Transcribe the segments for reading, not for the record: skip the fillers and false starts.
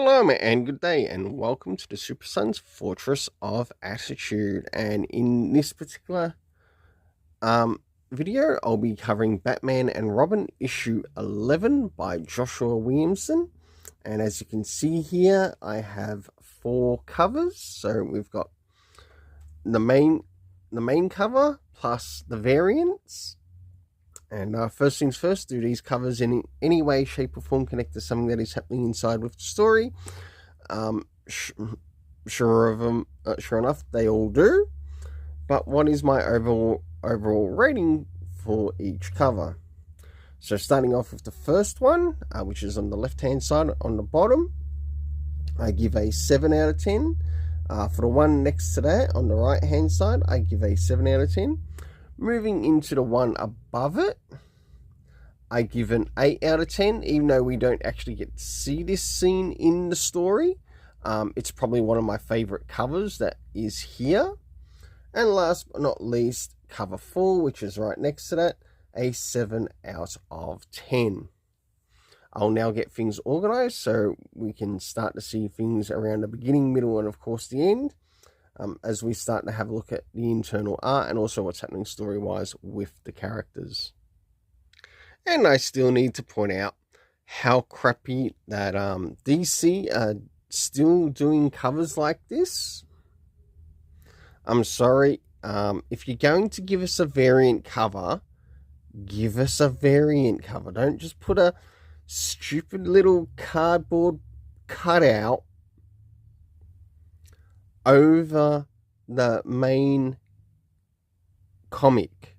Hello and good day and welcome to the Super Sons Fortress of Attitude. And in this particular video, I'll be covering Batman and Robin issue 11 by Joshua Williamson. And as you can see here, I have 4 covers. So we've got the main cover plus the variants. And first things first, do these covers in any way, shape, or form connect to something that is happening inside with the story? Sure enough, they all do. But what is my overall rating for each cover? So starting off with the first one, which is on the left-hand side on the bottom, I give a 7 out of 10. For the one next to that, on the right-hand side, I give a 7 out of 10. Moving into the one above it, I give an 8 out of 10, even though we don't actually get to see this scene in the story. It's probably one of my favorite covers that is here. And last but not least, cover 4, which is right next to that, a 7 out of 10. I'll now get things organized so we can start to see things around the beginning, middle, and of course the end. As we start to have a look at the internal art and also what's happening story-wise with the characters. And I still need to point out how crappy that DC are still doing covers like this. I'm sorry, if you're going to give us a variant cover, give us a variant cover. Don't just put a stupid little cardboard cutout over the main comic.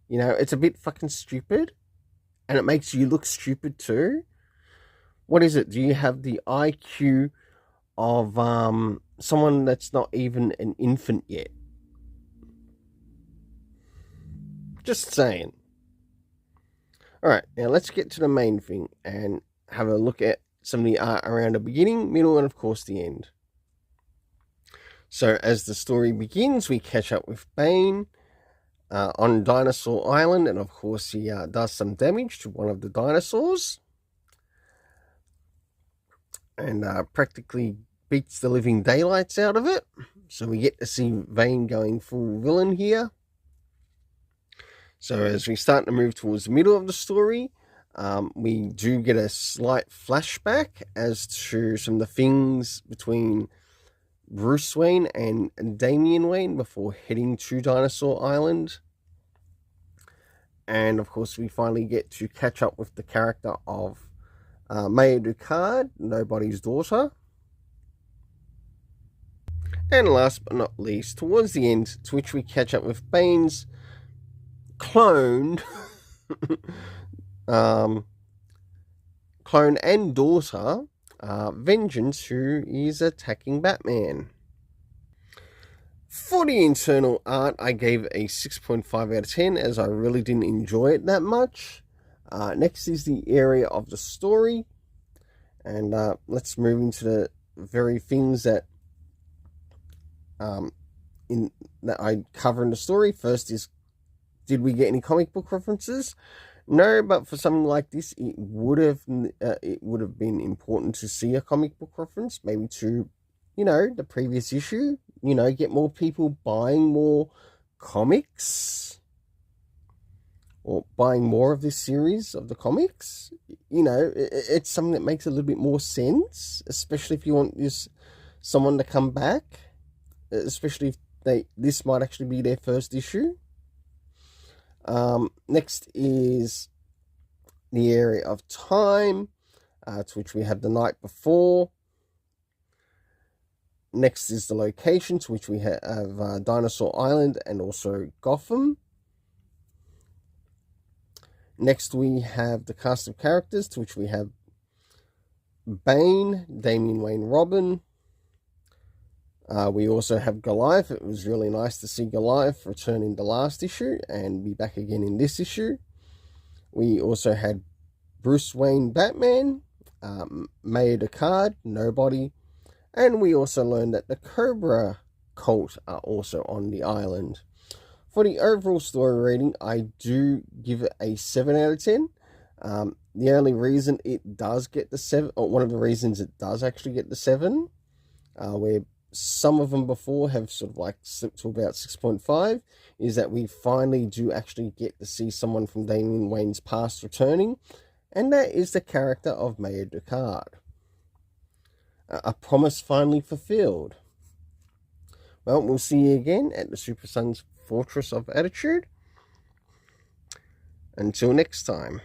You know, it's a bit fucking stupid. And it makes you look stupid too. What is it? Do you have the IQ of someone that's not even an infant yet? Just saying. Alright, now let's get to the main thing and have a look at some of the art around the beginning, middle, and of course the end. So as the story begins, we catch up with Bane on Dinosaur Island, and of course he does some damage to one of the dinosaurs and practically beats the living daylights out of it. So we get to see Bane going full villain here. So as we start to move towards the middle of the story, we do get a slight flashback as to some of the things between Bruce Wayne and Damian Wayne before heading to Dinosaur Island. And of course we finally get to catch up with the character of Maya Ducard, Nobody's daughter. And last but not least, towards the end, to which we catch up with Bane's clone and daughter, Vengeance, who is attacking Batman. For the internal art, I gave a 6.5 out of 10, as I really didn't enjoy it that much. Next is the area of the story, and let's move into the very things that I cover in the story. First is, did we get any comic book references? No, but for something like this, it would have been important to see a comic book reference, maybe to, you know, the previous issue. You know, get more people buying more comics or buying more of this series of the comics. You know, it's something that makes a little bit more sense, especially if you want someone to come back, especially if this might actually be their first issue. Next is the area of time, to which we have the night before. Next is the location, to which we have Dinosaur Island and also Gotham. Next we have the cast of characters, to which we have Bane, Damian Wayne, Robin. We also have Goliath. It was really nice to see Goliath return in the last issue and be back again in this issue. We also had Bruce Wayne, Batman, Maya Ducard, Nobody, and we also learned that the Cobra cult are also on the island. For the overall story rating, I do give it a 7 out of 10. The only reason it does get the 7, or one of the reasons it does actually get the 7, where some of them before have sort of like slipped to about 6.5, is that we finally do actually get to see someone from Damian Wayne's past returning, and that is the character of Mayor Ducard. A promise finally fulfilled. Well, we'll see you again at the Super Sons Fortress of Attitude. Until next time.